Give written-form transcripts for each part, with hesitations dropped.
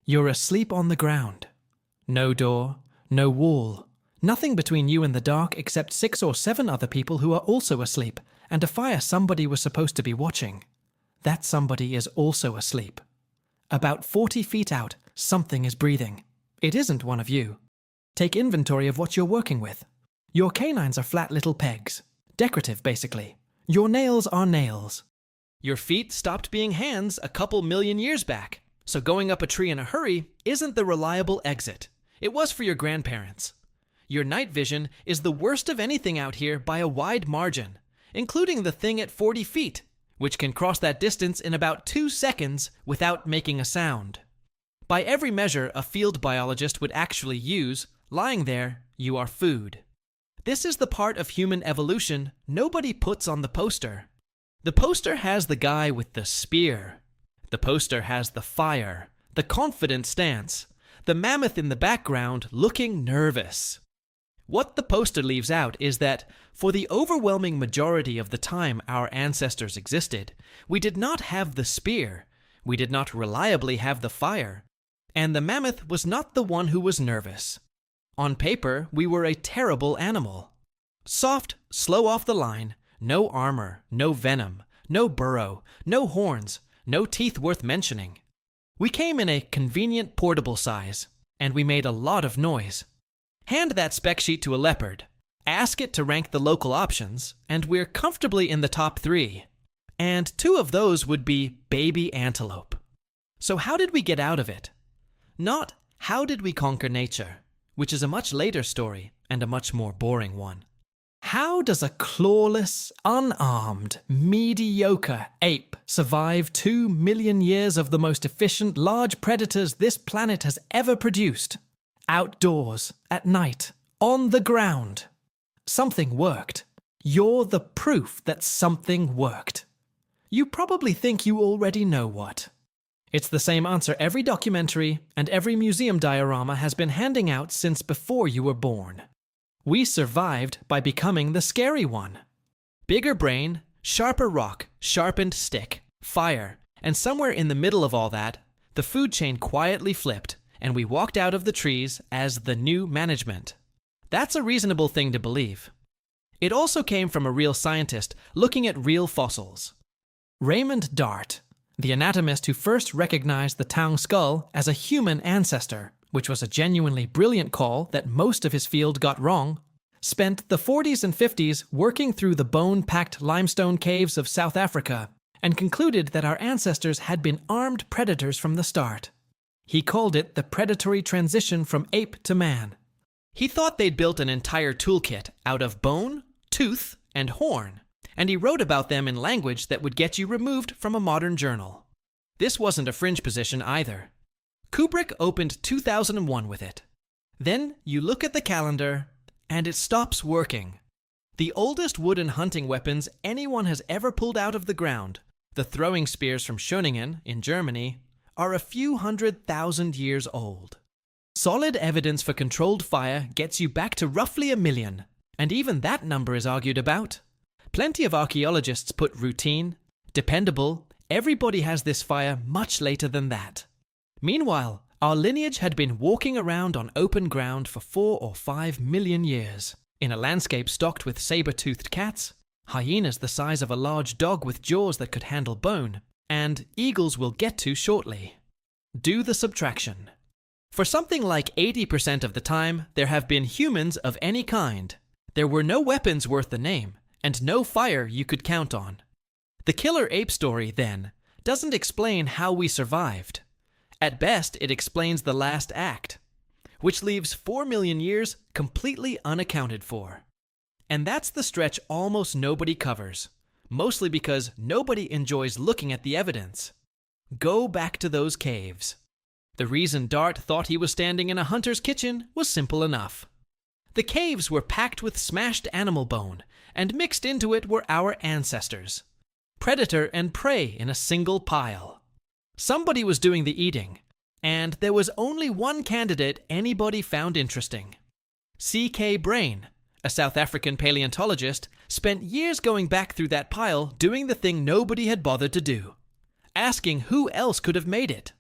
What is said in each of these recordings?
You're asleep on the ground. No door, no wall, nothing between you and the dark except 6 or 7 other people who are also asleep, and a fire somebody was supposed to be watching. That somebody is also asleep. About 40 feet out, something is breathing. It isn't one of you. Take inventory of what you're working with. Your canines are flat little pegs. Decorative, basically. Your nails are nails. Your feet stopped being hands a couple million years back, so going up a tree in a hurry isn't the reliable exit. It was for your grandparents. Your night vision is the worst of anything out here by a wide margin, including the thing at 40 feet, which can cross that distance in about 2 seconds without making a sound. By every measure a field biologist would actually use, lying there, you are food. This is the part of human evolution nobody puts on the poster. The poster has the guy with the spear. The poster has the fire, the confident stance, the mammoth in the background looking nervous. What the poster leaves out is that, for the overwhelming majority of the time our ancestors existed, we did not have the spear, we did not reliably have the fire, and the mammoth was not the one who was nervous. On paper, we were a terrible animal. Soft, slow off the line, no armor, no venom, no burrow, no horns, no teeth worth mentioning. We came in a convenient portable size, and we made a lot of noise. Hand that spec sheet to a leopard, ask it to rank the local options, and we're comfortably in the top 3. And 2 of those would be baby antelope. So how did we get out of it? Not how did we conquer nature, which is a much later story and a much more boring one. How does a clawless, unarmed, mediocre ape survive 2 million years of the most efficient large predators this planet has ever produced? Outdoors, at night, on the ground. Something worked. You're the proof that something worked. You probably think you already know what. It's the same answer every documentary and every museum diorama has been handing out since before you were born. We survived by becoming the scary one. Bigger brain, sharper rock, sharpened stick, fire, and somewhere in the middle of all that, the food chain quietly flipped, and we walked out of the trees as the new management. That's a reasonable thing to believe. It also came from a real scientist looking at real fossils. Raymond Dart, the anatomist who first recognized the Taung skull as a human ancestor, which was a genuinely brilliant call that most of his field got wrong, spent the 40s and 50s working through the bone-packed limestone caves of South Africa and concluded that our ancestors had been armed predators from the start. He called it the predatory transition from ape to man. He thought they'd built an entire toolkit out of bone, tooth, and horn, and he wrote about them in language that would get you removed from a modern journal. This wasn't a fringe position either. Kubrick opened 2001 with it. Then you look at the calendar, and it stops working. The oldest wooden hunting weapons anyone has ever pulled out of the ground, the throwing spears from Schöningen in Germany, are a few 100,000 years old. Solid evidence for controlled fire gets you back to roughly 1 million, and even that number is argued about. Plenty of archaeologists put routine, dependable, everybody has this fire much later than that. Meanwhile, our lineage had been walking around on open ground for 4 or 5 million years, in a landscape stocked with saber-toothed cats, hyenas the size of a large dog with jaws that could handle bone, and eagles we'll get to shortly. Do the subtraction. For something like 80% of the time, there have been humans of any kind. There were no weapons worth the name, and no fire you could count on. The killer ape story, then, doesn't explain how we survived. At best, it explains the last act, which leaves 4 million years completely unaccounted for. And that's the stretch almost nobody covers, mostly because nobody enjoys looking at the evidence. Go back to those caves. The reason Dart thought he was standing in a hunter's kitchen was simple enough. The caves were packed with smashed animal bone, and mixed into it were our ancestors. Predator and prey in a single pile. Somebody was doing the eating, and there was only one candidate anybody found interesting. C.K. Brain, a South African paleontologist, spent years going back through that pile doing the thing nobody had bothered to do, asking who else could have made it.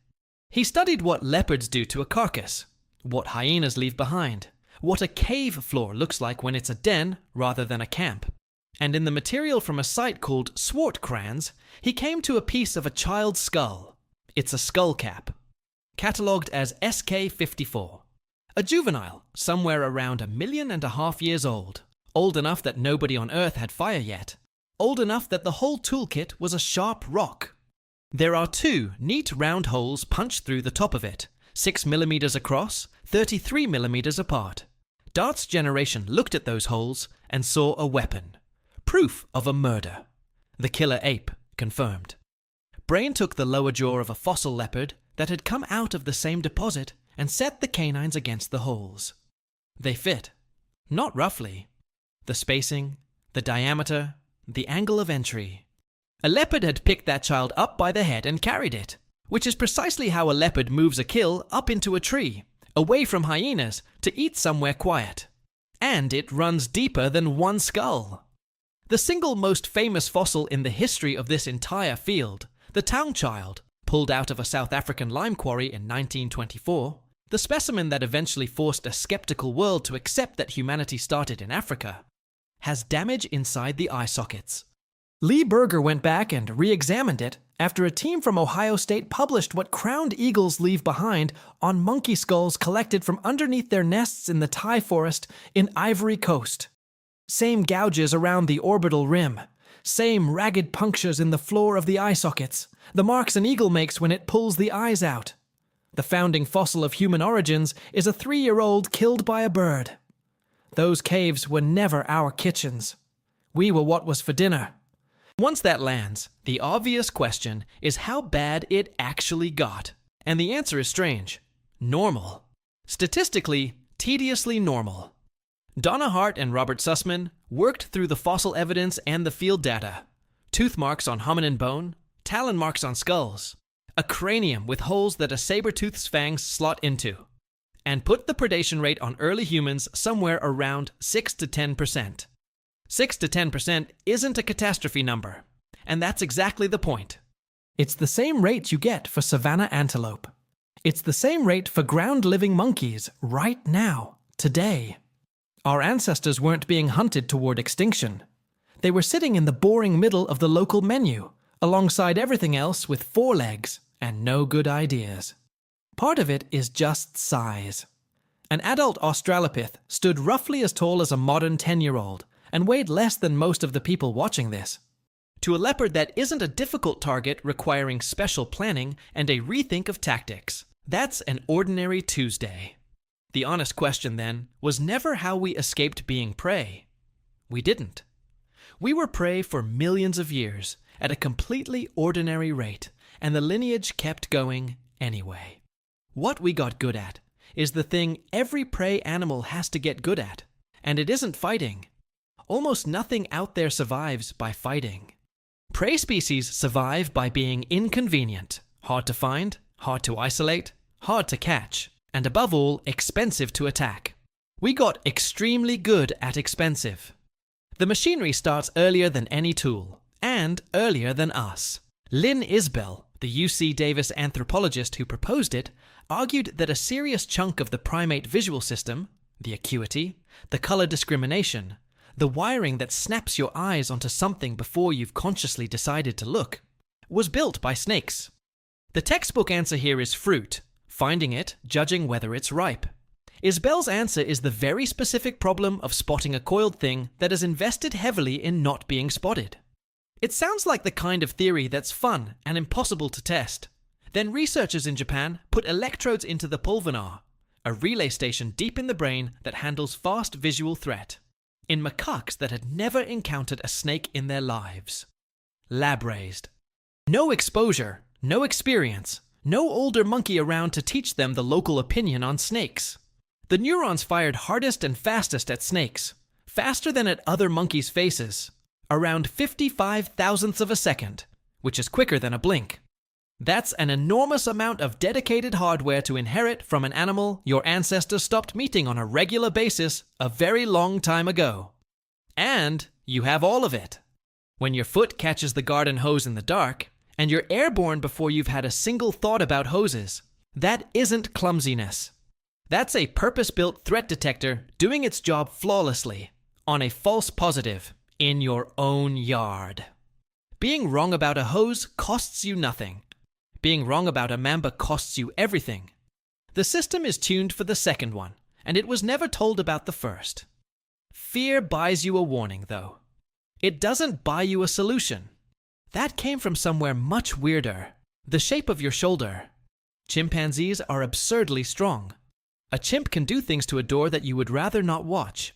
He studied what leopards do to a carcass, what hyenas leave behind, what a cave floor looks like when it's a den rather than a camp. And in the material from a site called Swartkrans, he came to a piece of a child's skull. It's a skullcap, catalogued as SK54. A juvenile, somewhere around 1.5 million years old. Old enough that nobody on Earth had fire yet. Old enough that the whole toolkit was a sharp rock. There are 2 neat round holes punched through the top of it, 6 millimeters across, 33 millimeters apart. Dart's generation looked at those holes and saw a weapon. Proof of a murder. The killer ape confirmed. Brain took the lower jaw of a fossil leopard that had come out of the same deposit and set the canines against the holes. They fit. Not roughly. The spacing, the diameter, the angle of entry. A leopard had picked that child up by the head and carried it, which is precisely how a leopard moves a kill up into a tree, away from hyenas, to eat somewhere quiet. And it runs deeper than one skull. The single most famous fossil in the history of this entire field, the Taung Child, pulled out of a South African lime quarry in 1924, the specimen that eventually forced a skeptical world to accept that humanity started in Africa, has damage inside the eye sockets. Lee Berger went back and re-examined it after a team from Ohio State published what crowned eagles leave behind on monkey skulls collected from underneath their nests in the Thai forest in Ivory Coast. Same gouges around the orbital rim, same ragged punctures in the floor of the eye sockets, the marks an eagle makes when it pulls the eyes out. The founding fossil of human origins is a 3-year-old killed by a bird. Those caves were never our kitchens. We were what was for dinner. Once that lands, the obvious question is how bad it actually got. And the answer is strange. Normal. Statistically, tediously normal. Donna Hart and Robert Sussman worked through the fossil evidence and the field data. Tooth marks on hominin bone, talon marks on skulls, a cranium with holes that a saber-tooth's fangs slot into, and put the predation rate on early humans somewhere around 6 to 10%. 6 to 10% isn't a catastrophe number, and that's exactly the point. It's the same rate you get for savanna antelope. It's the same rate for ground-living monkeys right now, today. Our ancestors weren't being hunted toward extinction. They were sitting in the boring middle of the local menu, alongside everything else with 4 legs and no good ideas. Part of it is just size. An adult Australopith stood roughly as tall as a modern 10-year-old and weighed less than most of the people watching this. To a leopard that isn't a difficult target requiring special planning and a rethink of tactics, that's an ordinary Tuesday. The honest question then was never how we escaped being prey. We didn't. We were prey for millions of years at a completely ordinary rate, and the lineage kept going anyway. What we got good at is the thing every prey animal has to get good at, and it isn't fighting. Almost nothing out there survives by fighting. Prey species survive by being inconvenient, hard to find, hard to isolate, hard to catch, and above all, expensive to attack. We got extremely good at expensive. The machinery starts earlier than any tool, and earlier than us. Lynn Isbell, the UC Davis anthropologist who proposed it, argued that a serious chunk of the primate visual system, the acuity, the color discrimination, the wiring that snaps your eyes onto something before you've consciously decided to look, was built by snakes. The textbook answer here is fruit, finding it, judging whether it's ripe. Isbell's answer is the very specific problem of spotting a coiled thing that has invested heavily in not being spotted. It sounds like the kind of theory that's fun and impossible to test. Then researchers in Japan put electrodes into the pulvinar, a relay station deep in the brain that handles fast visual threat, in macaques that had never encountered a snake in their lives. Lab-raised. No exposure, no experience, no older monkey around to teach them the local opinion on snakes. The neurons fired hardest and fastest at snakes, faster than at other monkeys' faces, around 55 thousandths of a second, which is quicker than a blink. That's an enormous amount of dedicated hardware to inherit from an animal your ancestors stopped meeting on a regular basis a very long time ago. And you have all of it. When your foot catches the garden hose in the dark, and you're airborne before you've had a single thought about hoses, That isn't clumsiness. That's a purpose-built threat detector doing its job flawlessly, on a false positive, in your own yard. Being wrong about a hose costs you nothing. Being wrong about a mamba costs you everything. The system is tuned for the second one, and it was never told about the first. Fear buys you a warning, though. It doesn't buy you a solution. That came from somewhere much weirder. The shape of your shoulder. Chimpanzees are absurdly strong. A chimp can do things to a door that you would rather not watch.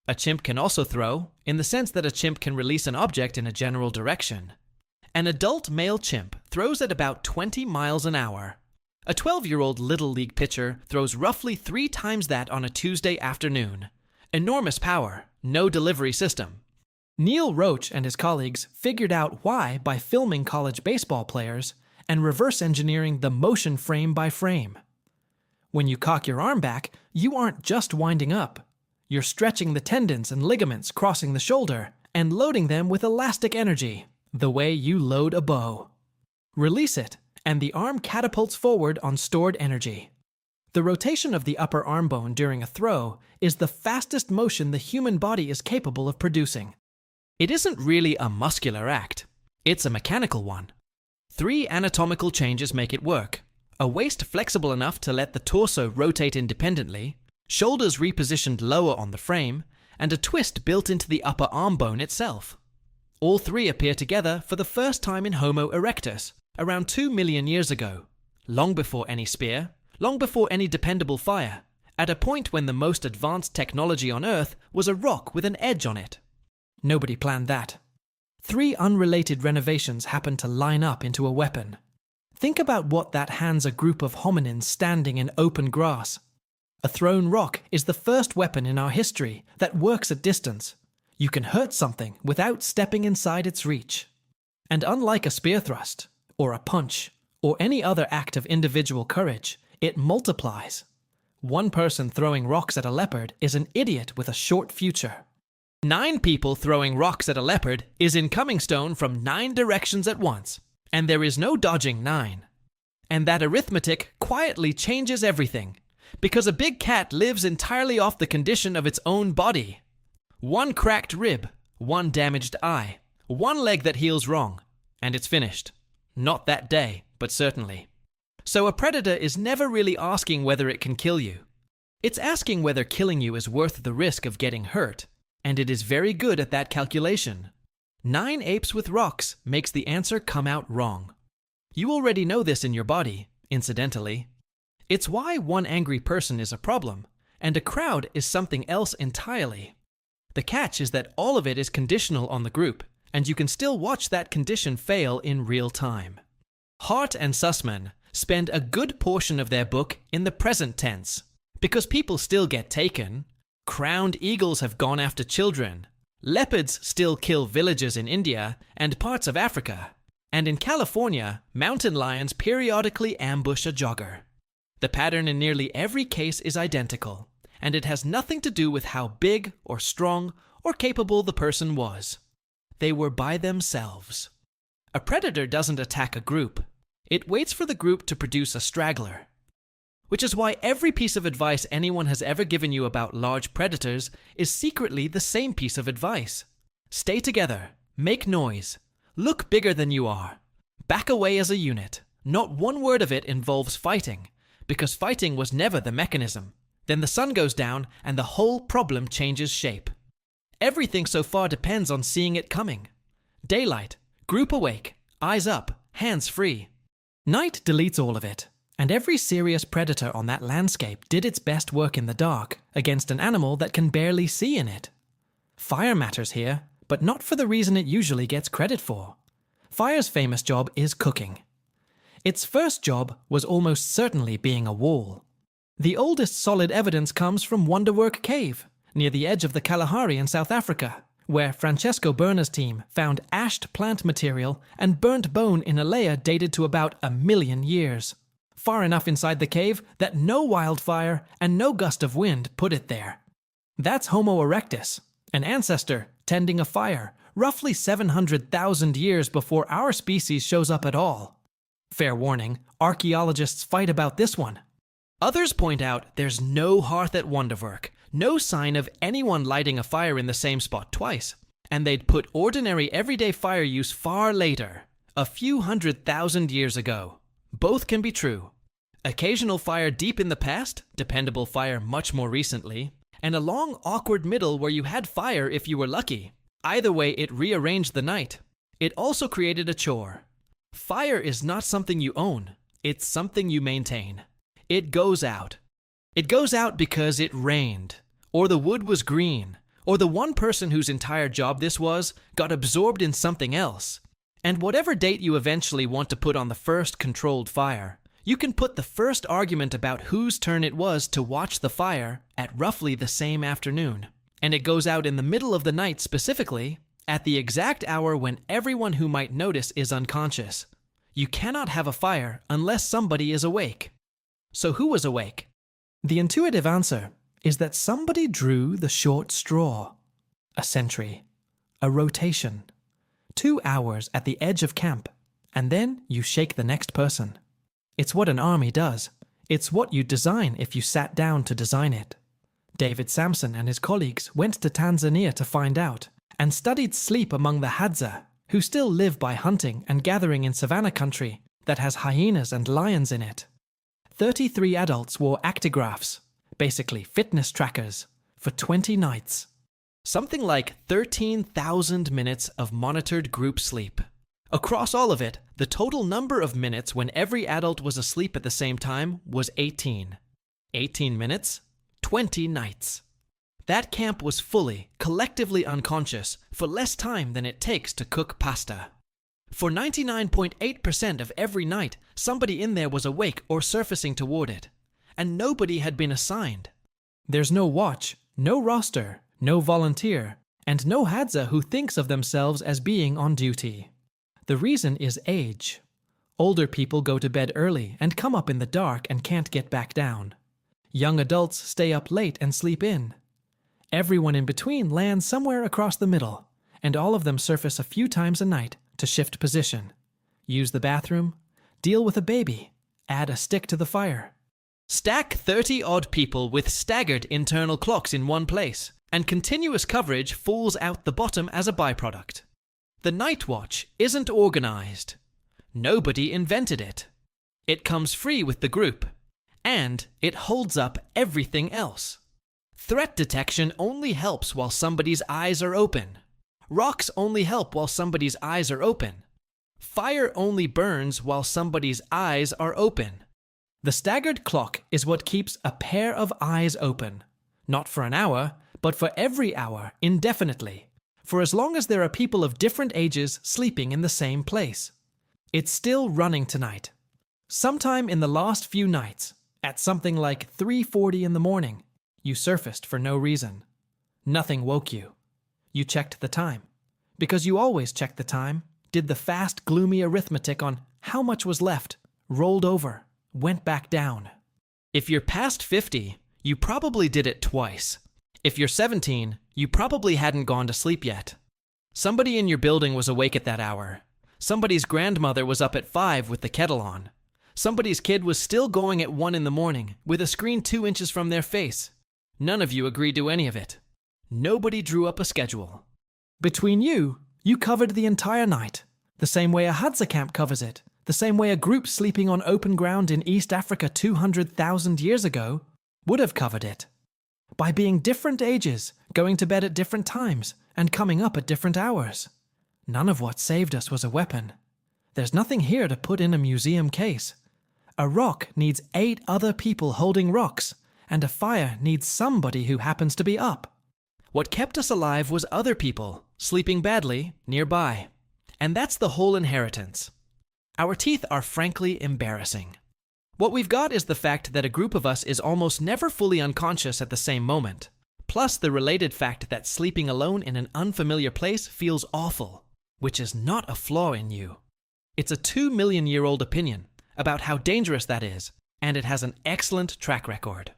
A chimp can also throw, in the sense that a chimp can release an object in a general direction. An adult male chimp throws at about 20 miles an hour. A 12-year-old Little League pitcher throws roughly 3 times that on a Tuesday afternoon. Enormous power, no delivery system. Neil Roach and his colleagues figured out why by filming college baseball players and reverse engineering the motion frame by frame. When you cock your arm back, you aren't just winding up. You're stretching the tendons and ligaments crossing the shoulder and loading them with elastic energy, the way you load a bow. Release it, and the arm catapults forward on stored energy. The rotation of the upper arm bone during a throw is the fastest motion the human body is capable of producing. It isn't really a muscular act. It's a mechanical one. 3 anatomical changes make it work. A waist flexible enough to let the torso rotate independently, shoulders repositioned lower on the frame, and a twist built into the upper arm bone itself. All 3 appear together for the first time in Homo erectus, around 2 million years ago, long before any spear, long before any dependable fire, at a point when the most advanced technology on Earth was a rock with an edge on it. Nobody planned that. 3 unrelated renovations happened to line up into a weapon. Think about what that hands a group of hominins standing in open grass. A thrown rock is the first weapon in our history that works at distance. You can hurt something without stepping inside its reach. And unlike a spear thrust, or a punch, or any other act of individual courage, it multiplies. One person throwing rocks at a leopard is an idiot with a short future. 9 people throwing rocks at a leopard is incoming stone from 9 directions at once, and there is no dodging 9. And that arithmetic quietly changes everything, because a big cat lives entirely off the condition of its own body. 1 cracked rib, 1 damaged eye, 1 leg that heals wrong, and it's finished. Not that day, but certainly. So a predator is never really asking whether it can kill you. It's asking whether killing you is worth the risk of getting hurt, and it is very good at that calculation. 9 apes with rocks makes the answer come out wrong. You already know this in your body, incidentally. It's why one angry person is a problem, and a crowd is something else entirely. The catch is that all of it is conditional on the group, and you can still watch that condition fail in real time. Hart and Sussman spend a good portion of their book in the present tense, because people still get taken. Crowned eagles have gone after children. Leopards still kill villagers in India and parts of Africa. And in California, mountain lions periodically ambush a jogger. The pattern in nearly every case is identical, and it has nothing to do with how big or strong or capable the person was. They were by themselves. A predator doesn't attack a group. It waits for the group to produce a straggler. Which is why every piece of advice anyone has ever given you about large predators is secretly the same piece of advice. Stay together, make noise, look bigger than you are, back away as a unit. Not one word of it involves fighting, because fighting was never the mechanism. Then the sun goes down and the whole problem changes shape. Everything so far depends on seeing it coming. Daylight, group awake, eyes up, hands free. Night deletes all of it. And every serious predator on that landscape did its best work in the dark against an animal that can barely see in it. Fire matters here, but not for the reason it usually gets credit for. Fire's famous job is cooking. Its first job was almost certainly being a wall. The oldest solid evidence comes from Wonderwork Cave, near the edge of the Kalahari in South Africa, where Francesco Berna's team found ashed plant material and burnt bone in a layer dated to about 1 million years. Far enough inside the cave that no wildfire and no gust of wind put it there. That's Homo erectus, an ancestor tending a fire, roughly 700,000 years before our species shows up at all. Fair warning, archaeologists fight about this one. Others point out there's no hearth at Wonderwerk, no sign of anyone lighting a fire in the same spot twice, and they'd put ordinary everyday fire use far later, a few 100,000 years ago. Both can be true. Occasional fire deep in the past, dependable fire much more recently, and a long awkward middle where you had fire if you were lucky. Either way, it rearranged the night. It also created a chore. Fire is not something you own, it's something you maintain. It goes out. It goes out because it rained, or the wood was green, or the one person whose entire job this was got absorbed in something else. And whatever date you eventually want to put on the first controlled fire, you can put the first argument about whose turn it was to watch the fire at roughly the same afternoon. And it goes out in the middle of the night specifically, at the exact hour when everyone who might notice is unconscious. You cannot have a fire unless somebody is awake. So who was awake? The intuitive answer is that somebody drew the short straw. A sentry. A rotation. 2 hours at the edge of camp, and then you shake the next person. It's what an army does. It's what you'd design if you sat down to design it. David Sampson and his colleagues went to Tanzania to find out, and studied sleep among the Hadza, who still live by hunting and gathering in savanna country that has hyenas and lions in it. 33 adults wore actigraphs, basically fitness trackers, for 20 nights. Something like 13,000 minutes of monitored group sleep. Across all of it, the total number of minutes when every adult was asleep at the same time was 18. 18 minutes, 20 nights. That camp was fully, collectively unconscious for less time than it takes to cook pasta. For 99.8% of every night, somebody in there was awake or surfacing toward it, and nobody had been assigned. There's no watch, no roster, no volunteer, and no Hadza who thinks of themselves as being on duty. The reason is age. Older people go to bed early and come up in the dark and can't get back down. Young adults stay up late and sleep in. Everyone in between lands somewhere across the middle, and all of them surface a few times a night to shift position, use the bathroom, deal with a baby, add a stick to the fire. Stack 30-odd people with staggered internal clocks in one place, and continuous coverage falls out the bottom as a byproduct. The night watch isn't organized. Nobody invented it. It comes free with the group, and it holds up everything else. Threat detection only helps while somebody's eyes are open. Rocks only help while somebody's eyes are open. Fire only burns while somebody's eyes are open. The staggered clock is what keeps a pair of eyes open, not for an hour, but for every hour, indefinitely, for as long as there are people of different ages sleeping in the same place. It's still running tonight. Sometime in the last few nights, at something like 3:40 in the morning, you surfaced for no reason. Nothing woke you. You checked the time. Because you always check the time, did the fast, gloomy arithmetic on how much was left, rolled over, went back down. If you're past 50, you probably did it twice. If you're 17, you probably hadn't gone to sleep yet. Somebody in your building was awake at that hour. Somebody's grandmother was up at 5 with the kettle on. Somebody's kid was still going at 1 in the morning with a screen 2 inches from their face. None of you agreed to any of it. Nobody drew up a schedule. Between you covered the entire night, the same way a Hadza camp covers it, the same way a group sleeping on open ground in East Africa 200,000 years ago would have covered it. By being different ages, going to bed at different times, and coming up at different hours. None of what saved us was a weapon. There's nothing here to put in a museum case. A rock needs 8 other people holding rocks, and a fire needs somebody who happens to be up. What kept us alive was other people, sleeping badly, nearby. And that's the whole inheritance. Our teeth are frankly embarrassing. What we've got is the fact that a group of us is almost never fully unconscious at the same moment, plus the related fact that sleeping alone in an unfamiliar place feels awful, which is not a flaw in you. It's a 2-million-year-old opinion about how dangerous that is, and it has an excellent track record.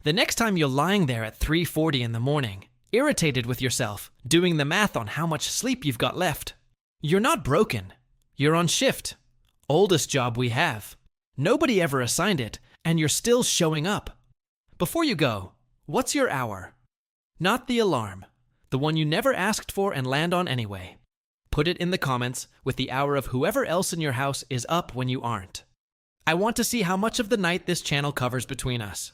The next time you're lying there at 3:40 in the morning, irritated with yourself, doing the math on how much sleep you've got left, you're not broken. You're on shift. Oldest job we have. Nobody ever assigned it, and you're still showing up. Before you go, what's your hour? Not the alarm. The one you never asked for and land on anyway. Put it in the comments with the hour of whoever else in your house is up when you aren't. I want to see how much of the night this channel covers between us.